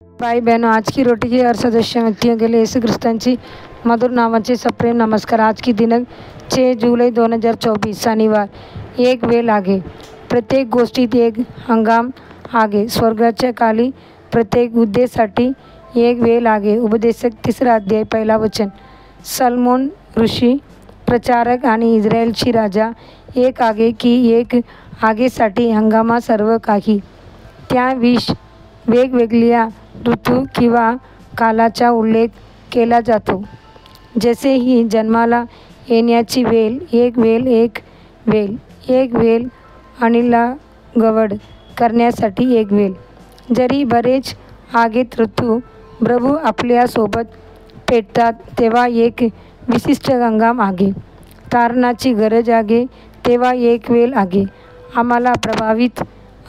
भाई बहनों, आज की रोटी की हर सदस्य व्यक्तियों के लिए यीशु ख्रिस्तांची मधुर नावाचे सप्रेम नमस्कार। आज की दिनांक 6 जुलै 2024 शनिवार। एक वेळ आहे, प्रत्येक गोष्टीत एक हंगाम आहे। स्वर्गाच्या खाली प्रत्येक उद्देशासाठी एक वेळ आहे। उपदेशक 3 अध्याय 1 वचन। सलमोन ऋषी, प्रचारक आणि इस्रायलची राजा एक आहे की एक आगेसाठी हंगामा सर्व काही त्या वेगवेगळ्या ऋतू किंवा कालाचा उल्लेख केला जातो। जसे ही जन्माला येण्याची वेळ, एक वेळ अनिला गवड करण्यासाठी एक वेळ। जरी बरेच आगेत ऋतू प्रभू आपल्या सोबत पेटतात तेव्हा एक विशिष्ट हंगाम आहे। तारणाची गरज आहे तेव्हा एक वेळ आहे। आम्हाला प्रभावित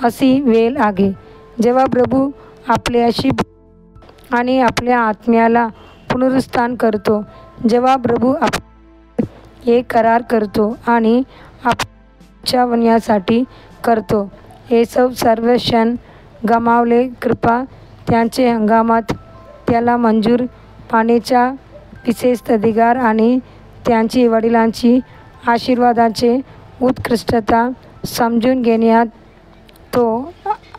अशी वेळ आहे जेव्हा प्रभू आपल्याशी आणि आपल्या आत्म्याला पुनरुत्थान करतो, जेव्हा प्रभू एक करार करतो आणि आपल्यासाठी करतो। येशू सर्व क्षण गमावले, कृपा त्यांचे हंगामात त्याला मंजूर पाण्याचा विशेष अधिकार आणि त्यांची वडिलांची आशीर्वादाचे उत्कृष्टता समजून घेण्यात तो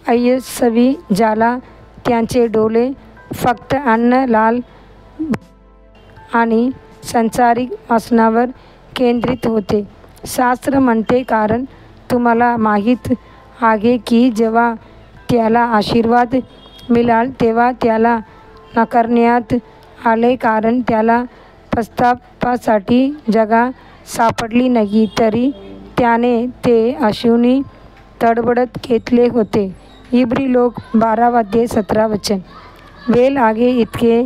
अयशस्वी झाला। त्यांचे डोळे फक्त अन्न, लाल आणि सांसारिक वासनांवर केंद्रित होते। शास्त्र म्हणते, कारण तुम्हाला माहीत आहे की जेव्हा त्याला आशीर्वाद मिळाला तेव्हा त्याला नाकारण्यात आले, कारण त्याला पश्चात्तापासाठी जागा सापडली नाही, तरी त्याने ते अश्रूंनी तडबडत घेतले होते। इब्री लोक 12 अध्याय 17 वचन। वेळ आहे इतके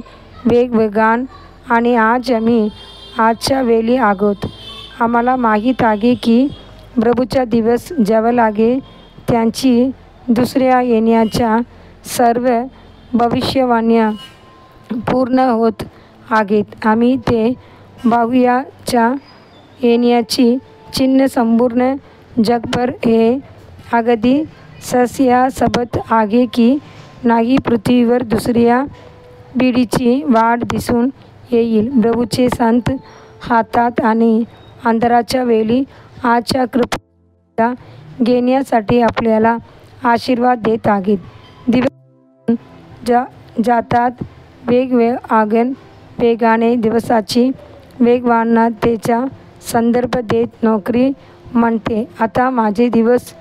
वेगवेगळ्यान आणि आज आम्ही आजच्या वेळी आहोत। आम्हाला माहीत आहे की प्रभूचा दिवस जवळ आहे, त्यांची दुसऱ्या येण्याच्या सर्व भविष्यवाण्या पूर्ण होत आहेत। आम्ही ते बाहुयाच्या येण्याची चिन्ह संपूर्ण जगभर हे अगदी सहस्यासोबत आहे की नाही पृथ्वीवर दुसऱ्या पिढीची वाढ दिसून येईल। प्रभूचे संत हातात आणि अंधाराच्या वेळी आजच्या कृपा घेण्यासाठी आपल्याला आशीर्वाद देत आहेत। दिवस जातात वेगाने दिवसाची वेगवानतेचा संदर्भ देत नोकरी म्हणते, आता माझे दिवस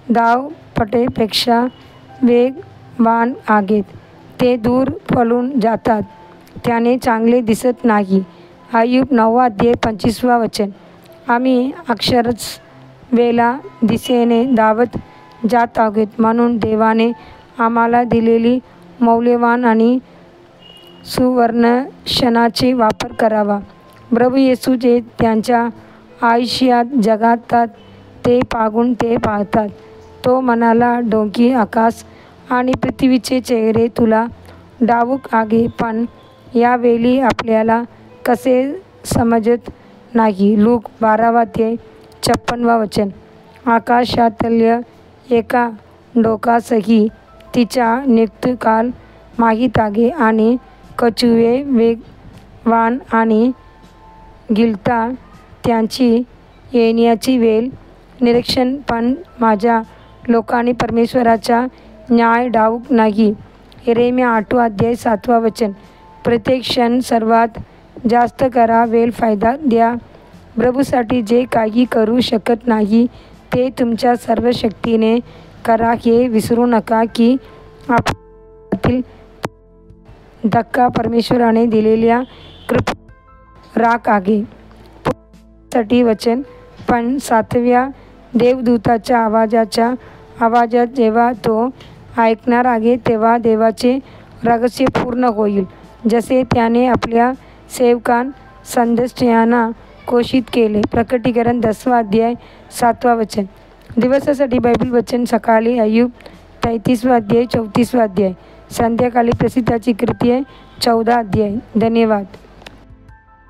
धावपट्टीपेक्षा वेगवान आहेत। ते दूर पळून जातात, त्याने चांगले दिसत नाही। अय्यूब 9 अध्याय 25 वचन। आम्ही अक्षरशः वेळा दिशेने धावत जात आहोत, म्हणून देवाने आम्हाला दिलेली मौल्यवान आणि सुवर्ण क्षणाचा वापर करावा। प्रभू येशू जे त्यांच्या आयुष्यात जगतात ते पाहून ते पाहतात। तो म्हणाला, डोंगी, आकाश आणि पृथ्वीचे चेहरे तुला ठाऊक आहे, पण यावेळी आपल्याला कसे समजत नाही। लूक 12 अध्याय 56 वचन। आकाशातल्या एका डोकासही तिचा नियुक्तकाल माहीत आहे आणि कछुए वेगवान आणि गिळतात त्यांची येण्याची वेळ निरीक्षण, पण माझ्या लोकांनी परमेश्वराचा न्याय ठाऊक नाही। यिर्मया 8 अध्याय 7 वचन। प्रत्येक क्षण सर्वात जास्त करा, वेळ फायदा द्या। प्रभूसाठी जे काही करू शकत नाही ते तुमच्या सर्व शक्तीने करा। हे विसरू नका की आपल्यातील धक्का परमेश्वराने दिलेल्या कृपेचा राख आहे। साठी वचन, पण 7व्या देवदूताच्या आवाजात जेव्हा तो ऐकणार आहे तेव्हा देवाचे रहस्य पूर्ण होईल, जसे त्याने आपल्या सेवकांना संदेशांना घोषित केले। प्रकटीकरण 10 अध्याय 7 वचन। दिवसासाठी बायबल वचन सकाळी अय्यूब 33 अध्याय 34 अध्याय, संध्याकाळी प्रसिद्धाची कृत्ये 14 अध्याय। धन्यवाद।